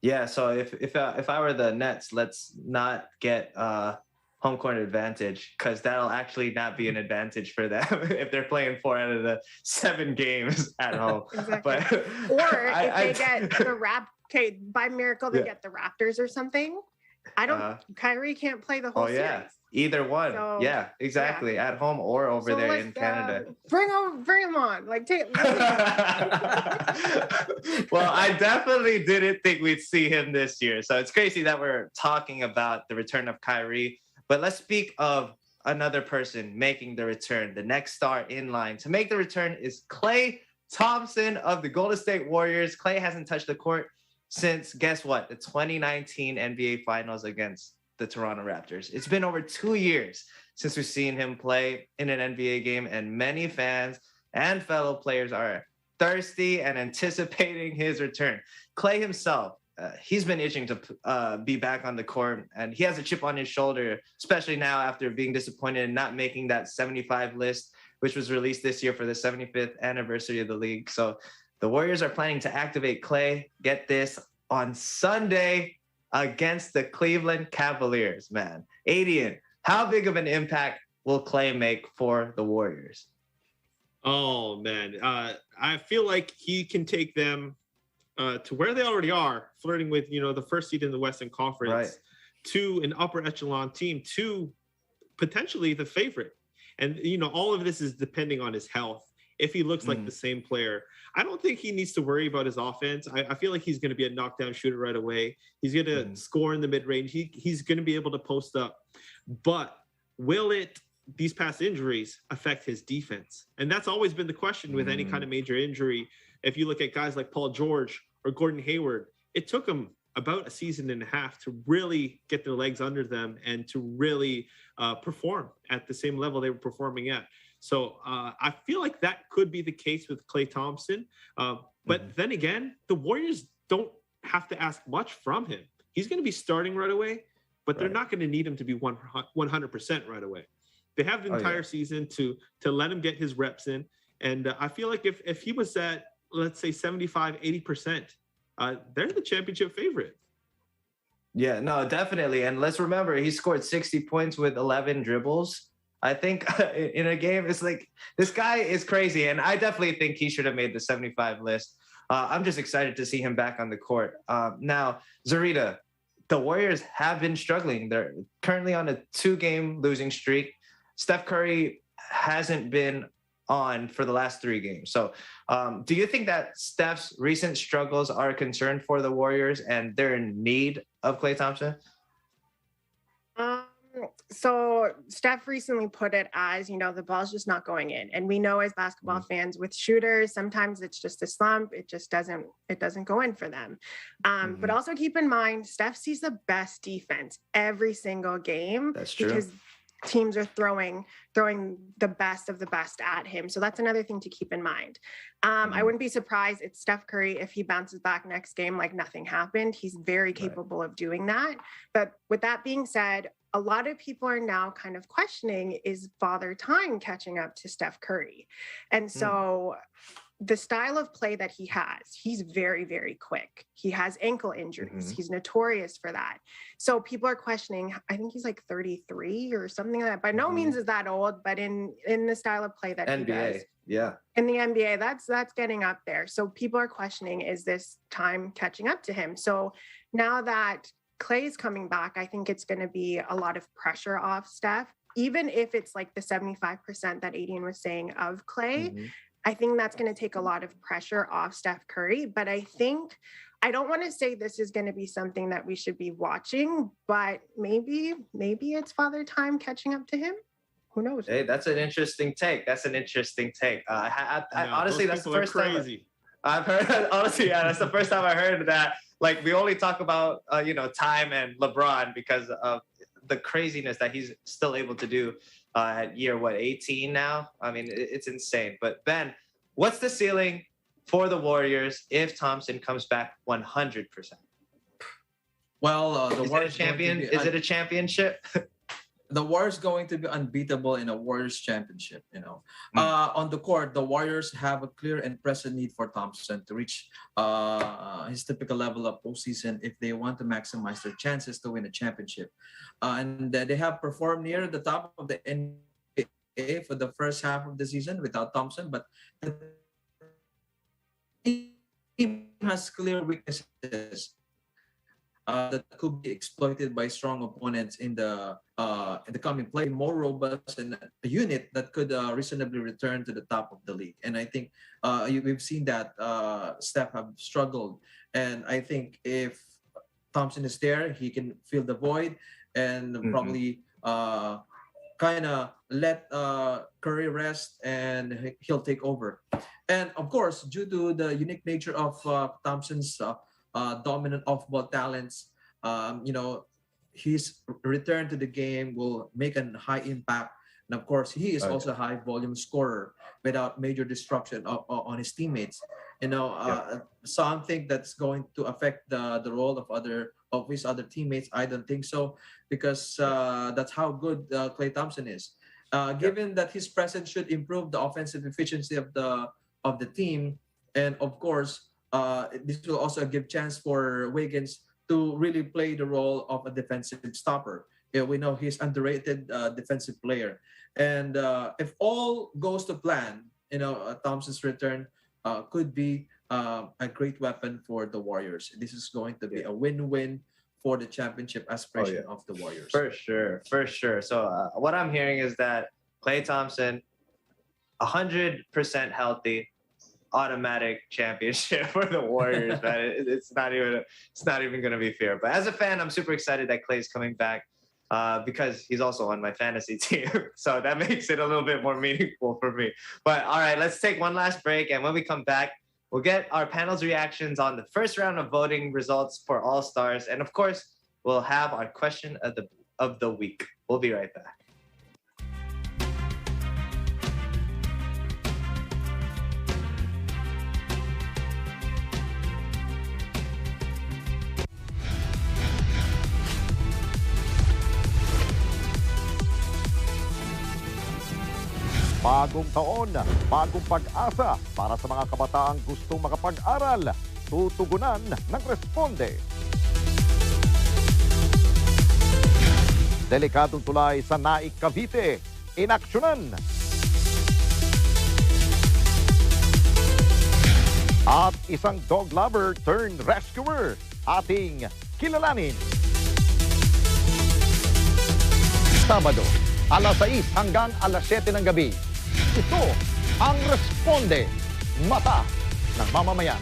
Yeah, so if I were the Nets, let's not get home court advantage, because that'll actually not be an advantage for them if they're playing 4 out of the 7 games at home. Exactly. But or if they get the by miracle they get the Raptors or something. Kyrie can't play the whole series. Either one. So, yeah, exactly. At home or over there in Canada. Bring him on. Like Well, I definitely didn't think we'd see him this year. So it's crazy that we're talking about the return of Kyrie. But let's speak of another person making the return. The next star in line to make the return is Klay Thompson of the Golden State Warriors. Klay hasn't touched the court since, guess what? The 2019 NBA Finals against the Toronto Raptors. It's been over 2 years since we've seen him play in an NBA game, and many fans and fellow players are thirsty and anticipating his return. Klay himself, he's been itching to be back on the court, and he has a chip on his shoulder, especially now after being disappointed and not making that 75 list, which was released this year for the 75th anniversary of the league. So the Warriors are planning to activate Klay, get this, on Sunday against the Cleveland Cavaliers, man. Adian, how big of an impact will Klay make for the Warriors? Oh, man. I feel like he can take them to where they already are, flirting with, you know, the first seed in the Western Conference, to an upper echelon team, to potentially the favorite. And, you know, all of this is depending on his health. If he looks like the same player, I don't think he needs to worry about his offense. I feel like he's going to be a knockdown shooter right away. He's going to score in the mid-range. He's going to be able to post up. But will these past injuries affect his defense? And that's always been the question with any kind of major injury. If you look at guys like Paul George or Gordon Hayward, it took them about a season and a half to really get their legs under them and to really perform at the same level they were performing at. So I feel like that could be the case with Klay Thompson. But then again, the Warriors don't have to ask much from him. He's going to be starting right away, but they're not going to need him to be 100% right away. They have the entire season to let him get his reps in. And I feel like if he was at, let's say, 75, 80%, they're the championship favorite. Yeah, no, definitely. And let's remember, he scored 60 points with 11 dribbles. I think in a game, it's like, this guy is crazy. And I definitely think he should have made the 75 list. I'm just excited to see him back on the court. Now, Zarita, the Warriors have been struggling. They're currently on a 2-game losing streak. Steph Curry hasn't been on for the last 3 games. So do you think that Steph's recent struggles are a concern for the Warriors and they're in need of Klay Thompson? So Steph recently put it as, the ball's just not going in. And we know as basketball fans with shooters, sometimes it's just a slump. It doesn't go in for them. But also keep in mind, Steph sees the best defense every single game. That's true. Because teams are throwing the best of the best at him. So that's another thing to keep in mind. I wouldn't be surprised if Steph Curry, if he bounces back next game like nothing happened. He's very capable of doing that. But with that being said, a lot of people are now kind of questioning, is Father Time catching up to Steph Curry? And so the style of play that he has, he's very, very quick. He has ankle injuries. He's notorious for that. So people are questioning, I think he's like 33 or something like that. By no means is that old, but in the style of play that NBA, he does. Yeah. In the NBA, that's getting up there. So people are questioning, is this time catching up to him? So now that Klay's coming back, I think it's going to be a lot of pressure off Steph, even if it's like the 75% that Adrian was saying of Klay. I think that's going to take a lot of pressure off Steph Curry. But I don't want to say this is going to be something that we should be watching, but maybe it's Father Time catching up to him. Who knows? Hey, that's an interesting take. I honestly, that's the first time I've heard. Honestly, yeah, that's the first time I heard that. Like, we only talk about Time and LeBron because of the craziness that he's still able to do at year 18 now. I mean, it's insane. But Ben, what's the ceiling for the Warriors if Thompson comes back 100%? Well, is it a champion? Is it a championship? The Warriors going to be unbeatable in a Warriors championship. On the court, the Warriors have a clear and pressing need for Thompson to reach his typical level of postseason if they want to maximize their chances to win a championship. And they have performed near the top of the NBA for the first half of the season without Thompson, but the team has clear weaknesses that could be exploited by strong opponents in the coming play. More robust and a unit that could reasonably return to the top of the league. And I think we've seen that Steph have struggled. And I think if Thompson is there, he can fill the void and probably kind of let Curry rest and he'll take over. And of course, due to the unique nature of Thompson's dominant off-ball talents, his return to the game will make a high impact. And of course, he is also a high volume scorer without major disruption on his teammates. Something that's going to affect the role of his other teammates, I don't think so, because that's how good Klay Thompson is. Given that his presence should improve the offensive efficiency of the team, and of course, this will also give chance for Wiggins to really play the role of a defensive stopper. We know he's underrated defensive player. And if all goes to plan, Thompson's return could be a great weapon for the Warriors. This is going to be a win-win for the championship aspiration of the Warriors. For sure. So what I'm hearing is that Klay Thompson, 100% healthy, automatic championship for the Warriors, man. It's not even going to be fair. But as a fan, I'm super excited that Klay's coming back because he's also on my fantasy team. So that makes it a little bit more meaningful for me. But all right, let's take one last break. And when we come back, we'll get our panel's reactions on the first round of voting results for All-Stars. And of course, we'll have our question of the week. We'll be right back. Bagong taon, bagong pag-asa para sa mga kabataang gustong makapag-aral. Tutugunan ng Responde. Delikadong tulay sa Naik, Cavite. Inaksyonan. At isang dog lover turned rescuer. Ating kilalanin. Sabado, alas 6 hanggang alas 7 ng gabi. Ito ang Responde, Mata ng Mamamayan.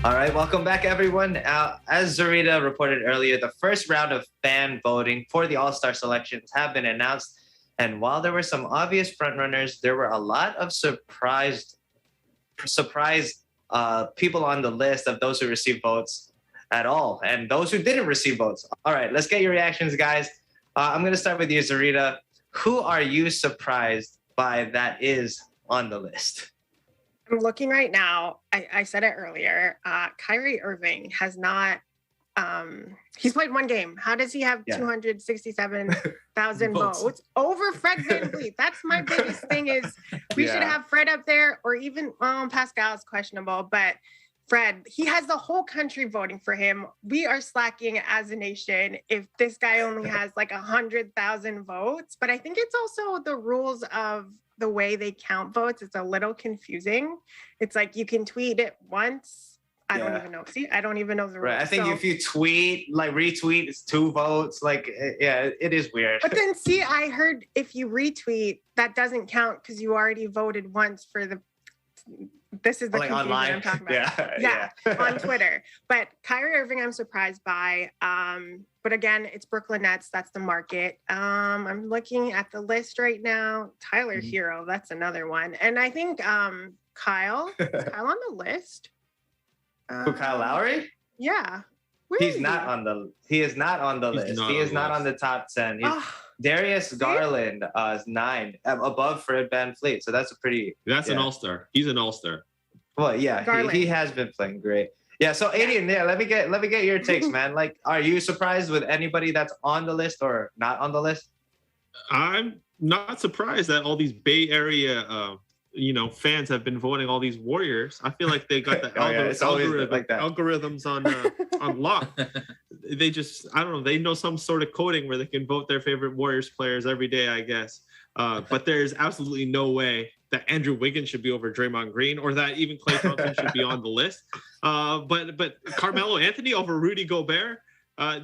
All right, welcome back, everyone. As Zarita reported earlier, the first round of fan voting for the All-Star selections have been announced. And while there were some obvious frontrunners, there were a lot of surprise people on the list of those who received votes at all and those who didn't receive votes. All right, let's get your reactions, guys. I'm going to start with you, Zarita. Who are you surprised by that is on the list? I'm looking right now. I said it earlier. Kyrie Irving has not. He's played one game. How does he have 267,000 votes over Fred VanVleet? That's my biggest thing. Is we should have Fred up there, or even Pascal's questionable, but Fred, he has the whole country voting for him. We are slacking as a nation if this guy only has like 100,000 votes. But I think it's also the rules of the way they count votes. It's a little confusing. It's like you can tweet it once. I don't even know. See, I don't even know the rules. Right. I think if you tweet, like retweet, it's 2 votes. Like, yeah, it is weird. But then see, I heard if you retweet, that doesn't count because you already voted once for the. This is the confusion online. I'm talking about. Yeah, on Twitter. But Kyrie Irving, I'm surprised by. But again, it's Brooklyn Nets. That's the market. I'm looking at the list right now. Tyler Hero, that's another one. And I think Kyle. Is Kyle on the list? Who, Kyle Lowry? Yeah. He is not on the list. He is not on the top 10. Darius Garland is 9, above Fred VanVleet. So that's a pretty. That's an all-star. He's an all-star. Well, yeah, he has been playing great. Yeah. So Aiden, let me get your takes, man. Like, are you surprised with anybody that's on the list or not on the list? I'm not surprised that all these Bay Area, fans have been voting all these Warriors. I feel like they got the algorithms on lock. They just, I don't know, they know some sort of coding where they can vote their favorite Warriors players every day, I guess. But there's absolutely no way that Andrew Wiggins should be over Draymond Green or that even Klay Thompson should be on the list. But Carmelo Anthony over Rudy Gobert.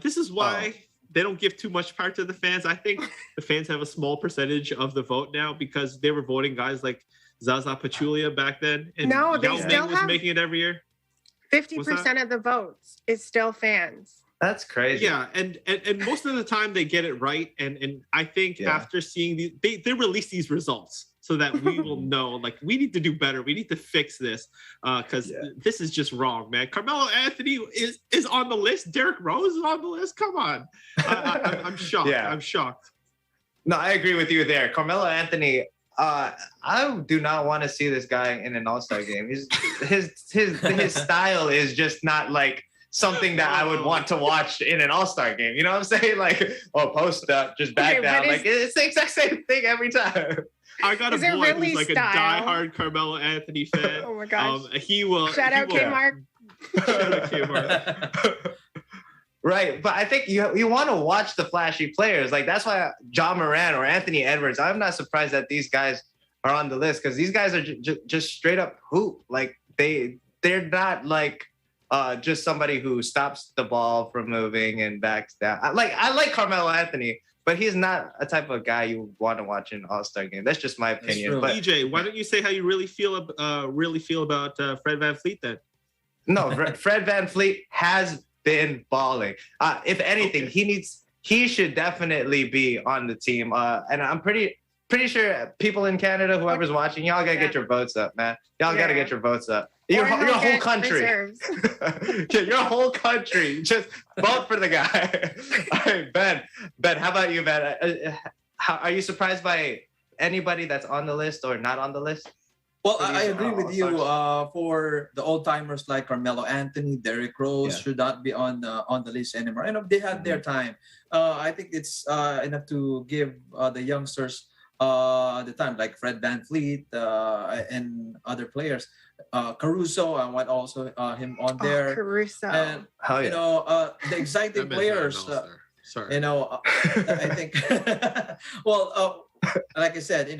This is why they don't give too much power to the fans. I think the fans have a small percentage of the vote now because they were voting guys like Zaza Pachulia back then. And no, they Yao still Ming was have making it every year. 50% of the votes is still fans. That's crazy. Yeah, and most of the time they get it right. And I think after seeing they release these results so that we will know, like, we need to do better. We need to fix this because this is just wrong, man. Carmelo Anthony is on the list. Derrick Rose is on the list. Come on. I'm shocked. Yeah. I'm shocked. No, I agree with you there. Carmelo Anthony, I do not want to see this guy in an All-Star game. His style is just not like something that I would want to watch in an All-Star game. You know what I'm saying? Like, post up, just back down. Like, it's the exact same thing every time. I got a boy who's like a diehard Carmelo Anthony fan. Oh my gosh. He will. Shout out Kmart. Shout out Kmart. Right, but I think you want to watch the flashy players. Like, that's why John Moran or Anthony Edwards, I'm not surprised that these guys are on the list because these guys are just straight up hoop. Like, they're not like just somebody who stops the ball from moving and backs down. I like Carmelo Anthony, but he's not a type of guy you want to watch in an All-Star game. That's just my opinion. But EJ, why don't you say how you really feel about Fred VanVleet then? No, Fred VanVleet has been balling. If anything, he should definitely be on the team. And I'm pretty sure people in Canada, whoever's watching, y'all gotta get your votes up, man. Y'all gotta get your votes up. Your whole country. Your whole country. Just vote for the guy. All right, Ben. Ben, how about you, Ben? Are you surprised by anybody that's on the list or not on the list? Well, I agree with you. For the old timers like Carmelo Anthony, Derrick Rose should not be on the list anymore. And they had their time. I think it's enough to give the youngsters the time, like Fred VanVleet and other players. Caruso, I want also him on there. Caruso. And the exciting players. Sorry. I think. like I said, it's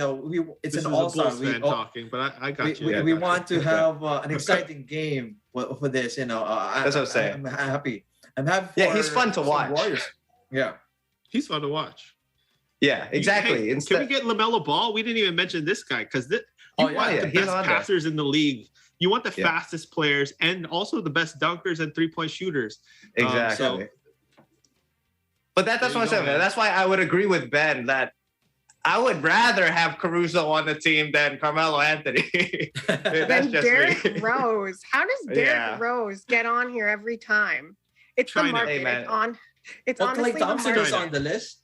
This an is a all-star. Bulls fan talking, but I got you. We want to have an exciting game for this. That's what I'm saying. I'm happy. I'm happy. Yeah, he's fun to watch. Warriors. Yeah, He's fun to watch. Yeah, exactly. Hey, can we get LaMelo Ball? We didn't even mention this guy because you want the he's best on there. passers in the league. You want the fastest players and also the best dunkers and three-point shooters. Exactly. But that's what I'm saying. That's why I would agree with Ben that I would rather have Caruso on the team than Carmelo Anthony. That's Then just Derrick me. Rose. How does Derrick Rose get on here every time? It's the China. market. Hey, man. It's well, honestly Klay Thompson the is market. on the list.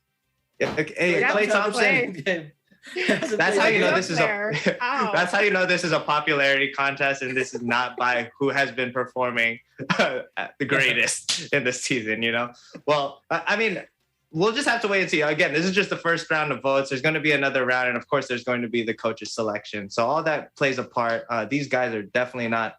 Hey, Yeah, Klay so Thompson. Klay. That's how you know He's this up is there. Ow. that's how you know this is a popularity contest and this is not by who has been performing the greatest in this season, Well, I mean, we'll just have to wait and see. Again, this is just the first round of votes. There's going to be another round, and of course, there's going to be the coaches' selection. So all that plays a part. These guys are definitely not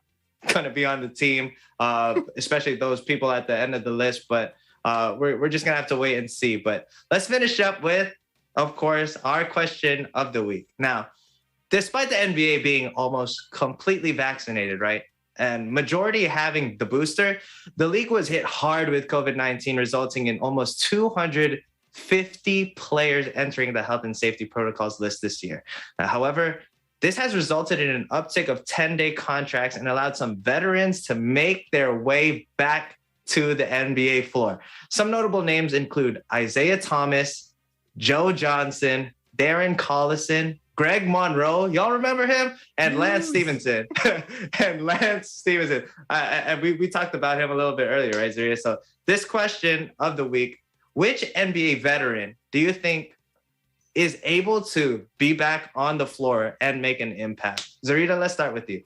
going to be on the team, especially those people at the end of the list. But we're just going to have to wait and see. But let's finish up with, of course, our question of the week. Now, despite the NBA being almost completely vaccinated, right? And majority having the booster, the league was hit hard with COVID-19, resulting in almost 250 players entering the health and safety protocols list this year. However, this has resulted in an uptick of 10-day contracts and allowed some veterans to make their way back to the NBA floor. Some notable names include Isaiah Thomas, Joe Johnson, Darren Collison, Greg Monroe, y'all remember him? And Lance Stevenson. And we talked about him a little bit earlier, right, Zarita? So this question of the week, which NBA veteran do you think is able to be back on the floor and make an impact? Zarita, let's start with you.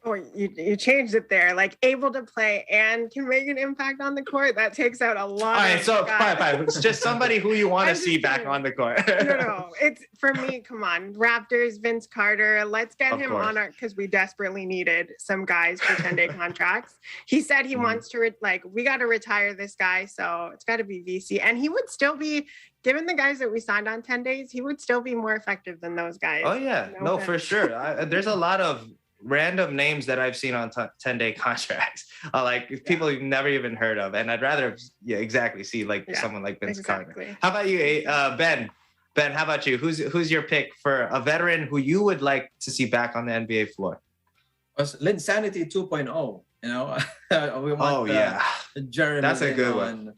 Oh, you changed it there. Like able to play and can make an impact on the court. That takes out a lot. All right, so fine. It's just somebody who you want to see back on the court. No. It's for me. Come on, Raptors, Vince Carter. Let's get him on our because we desperately needed some guys for 10-day contracts. He said he wants to we got to retire this guy, so it's got to be VC, and he would still be. Given the guys that we signed on 10 days, he would still be more effective than those guys. Oh yeah, no, for sure. There's a lot of random names that I've seen on 10-day contracts, people you've never even heard of, and I'd rather see someone like Vince Carter. How about you, Ben? Ben, how about you? Who's your pick for a veteran who you would like to see back on the NBA floor? Linsanity 2.0. We want Jeremy. That's a good one.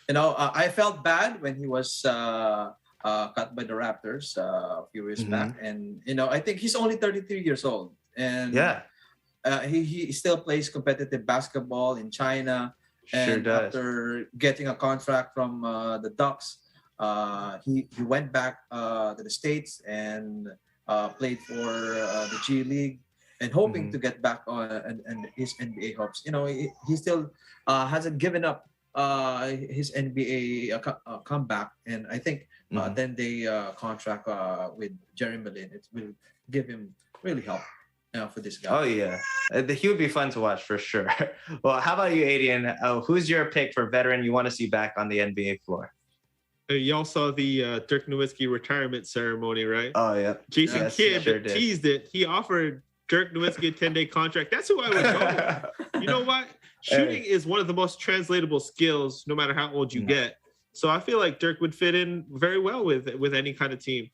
I felt bad when he was cut by the Raptors a few years back, and I think he's only 33 years old. And he still plays competitive basketball in China. And sure does. After getting a contract from the Ducks, he went back to the States and played for the G League and hoping to get back on and his NBA hopes. He still hasn't given up his NBA comeback. And I think 10-day contract with Jerry Milin, it will give him really help. For this guy. Oh yeah, he would be fun to watch for sure. Well, how about you, Adian? Who's your pick for veteran you want to see back on the NBA floor? Y'all saw the Dirk Nowitzki retirement ceremony, right? Oh yeah, Jason Kidd teased it. He offered Dirk Nowitzki a 10-day contract. That's who I would go. You know what? Shooting is one of the most translatable skills, no matter how old you get. So I feel like Dirk would fit in very well with any kind of team.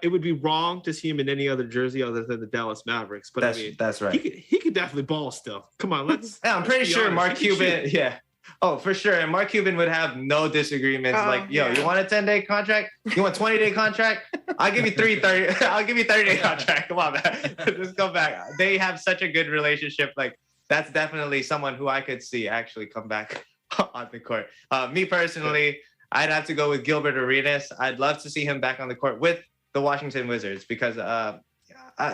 It would be wrong to see him in any other jersey other than the Dallas Mavericks, but that's right. He could definitely ball still. Come on, let's. Yeah, I'm pretty sure Mark Cuban. Yeah. Oh, for sure. And Mark Cuban would have no disagreements. You want a 10-day contract? You want a 20-day contract? I'll give you 30. I'll give you 30-day contract. Come on, man. Just go back. They have such a good relationship. That's definitely someone who I could see actually come back on the court. Me personally, I'd have to go with Gilbert Arenas. I'd love to see him back on the court with the Washington Wizards because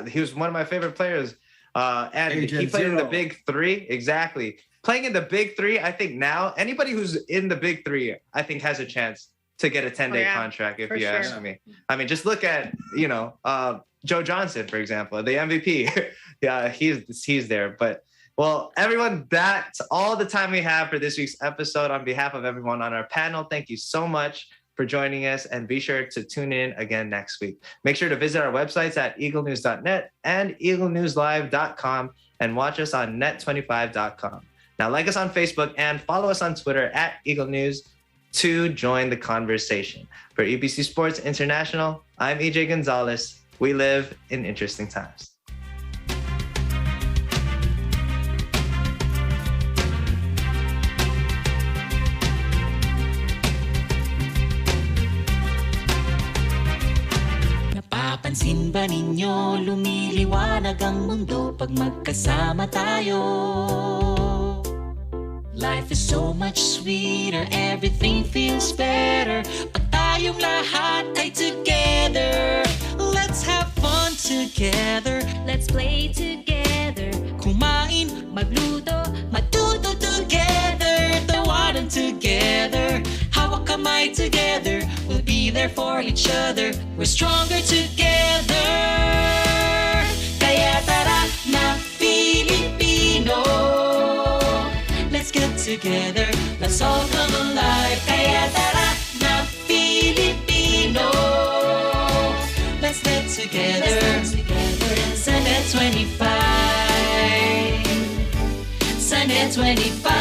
he was one of my favorite players. And he played in the Big Three. Exactly. Playing in the Big Three, I think now, anybody who's in the Big Three, I think has a chance to get a 10-day contract, if you ask me. I mean, just look at, Joe Johnson, for example, the MVP. Yeah, he's there. But well, everyone, that's all the time we have for this week's episode. On behalf of everyone on our panel, thank you so much for joining us, and be sure to tune in again next week. Make sure to visit our websites at eaglenews.net and eaglenewslive.com and watch us on net25.com. Now, like us on Facebook and follow us on Twitter at Eagle News to join the conversation. For EBC Sports International, I'm EJ Gonzalez. We live in interesting times. Napapansin ba ninyo, lumiliwanag ang mundo pag magkasama tayo? Life is so much sweeter, everything feels better pag tayong lahat ay together. Let's have fun together, let's play together, kumain, magluto, matuto together, tawanan together, hawak kamay together, we'll be there for each other, we're stronger together. Kaya tara na Pilipino, let's get together, let's all come alive. Kaya tara na Pilipino, let's get together, Sunday 25, Sunday 25.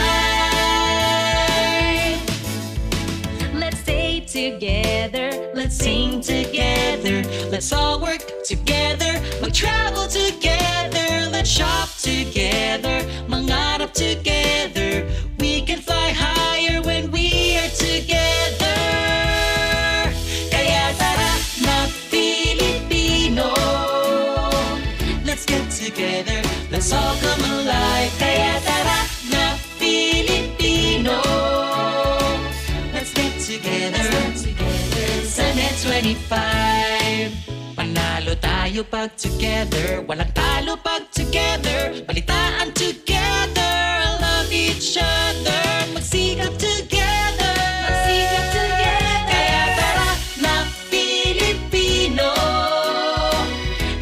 Let's stay together, let's sing together, let's all work together, mag-travel together, let's shop together, mangarap together, we can fly higher when we are together. Kaya tara na Pilipino, let's get together, let's all come alive. Kaya tara na Pilipino, let's get together, Sunday 25. Panalo tayo pag together, walang talo pag together, balitaan together, love each other, magsikap together, magsikap together. Kaya tara na Pilipino,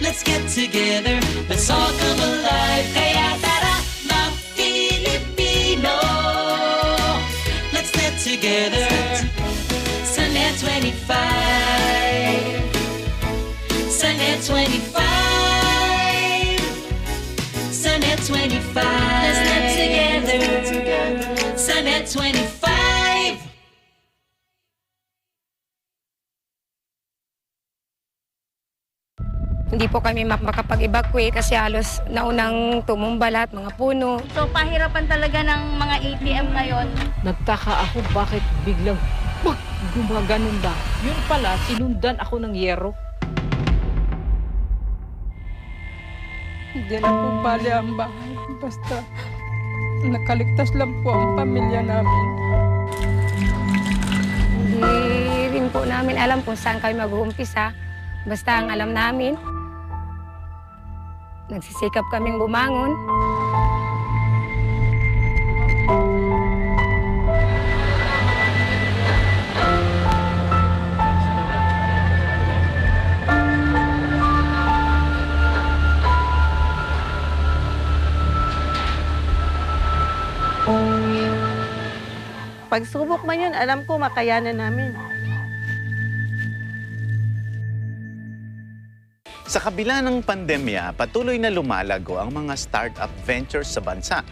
let's get together, let's all come alive. Kaya tara na Pilipino, let's get together, Sunday 25, Sunday 25, Sunday 25, let's get together, Sunday 25. Hindi po kami makapag-evacuate kasi halos naunang tumumba lahat, mga puno. So, pahirapan talaga ng mga ATM ngayon. Nagtaka ako bakit biglang gumaganon ba? Yun pala, sinundan ako ng yero. Hindi na po bali ang bahay. Basta nakaligtas lang po ang pamilya namin. Hindi rin po namin alam kung saan kami mag-uumpisa. Basta ang alam namin, nagsisikap kaming bumangon. Pagsubok man yun, alam ko makayanan namin. Sa kabila ng pandemya, patuloy na lumalago ang mga startup ventures sa bansa.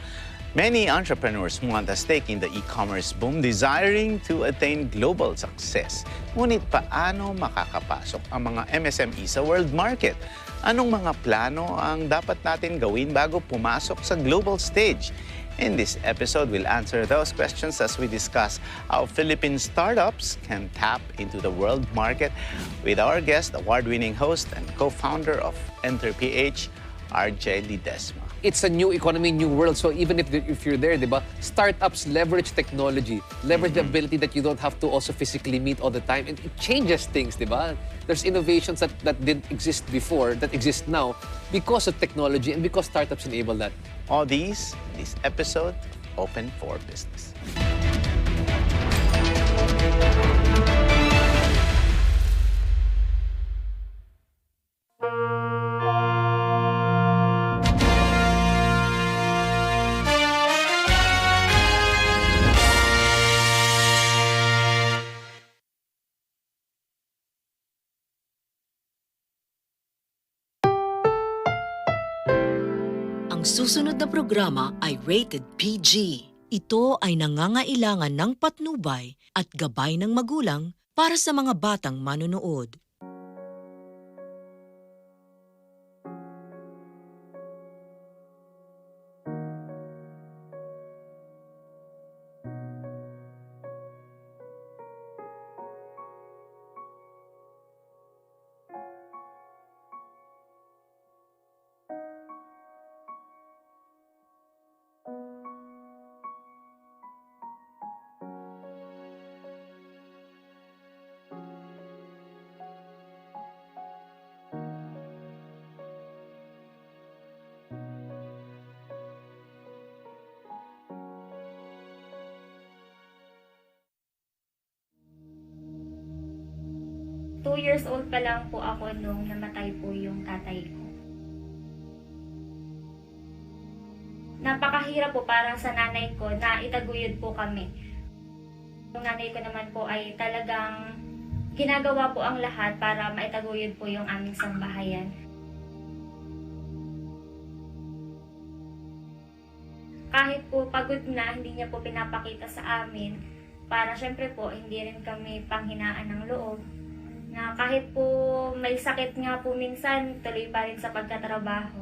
Many entrepreneurs want a stake in the e-commerce boom, desiring to attain global success. Ngunit paano makakapasok ang mga MSME sa world market? Anong mga plano ang dapat natin gawin bago pumasok sa global stage? In this episode, we'll answer those questions as we discuss how Philippine startups can tap into the world market with our guest, award-winning host and co-founder of EnterPH, RJ Ledesma. It's a new economy, new world. So even if you're there, diba, startups leverage technology, leverage the ability that you don't have to also physically meet all the time. And it changes things, diba? There's innovations that didn't exist before, that exist now, because of technology and because startups enable that. All these, this episode, Open for Business. susunod na programa ay rated PG. Ito ay nangangailangan ng patnubay at gabay ng magulang para sa mga batang manonood. Two years old pa lang po ako nung namatay po yung tatay ko. Napakahirap po para sa nanay ko na itaguyod po kami. Yung nanay ko naman po ay talagang ginagawa po ang lahat para maitaguyod po yung aming sambahayan. Kahit po pagod na, hindi niya po pinapakita sa amin para syempre po hindi rin kami panghinaan ng loob. Na kahit po may sakit nga po minsan, tuloy pa rin sa pagtatrabaho.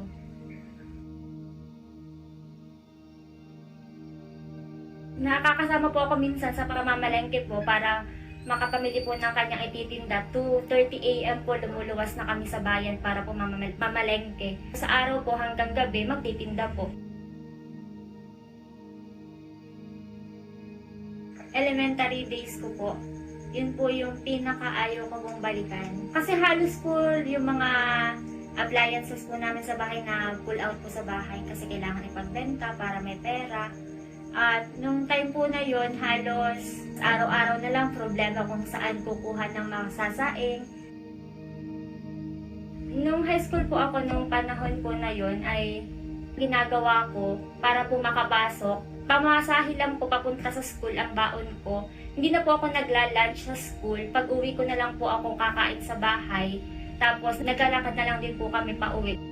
Nakakasama po ako minsan sa pamamalengke po para makapamili po ng kanyang ititinda. 2:30 AM po lumuluwas na kami sa bayan para po mamalengke. Sa araw po hanggang gabi magtitinda po. Elementary days ko po. Yun po yung pinakaayaw ko pong balikan. Kasi halos po yung mga appliances po namin sa bahay na pull out po sa bahay kasi kailangan ipagbenta para may pera. At nung time po na yun, halos araw-araw na lang problema kung saan kukuha ng mga sasaing. Nung high school po ako, nung panahon po na yun ay ginagawa ko para po makapasok. Pamasahe lang po papunta sa school ang baon ko. Hindi na po ako nagla-lunch sa school. Pag uwi ko na lang po akong kakain sa bahay. Tapos naglalakad na lang din po kami pa uwi.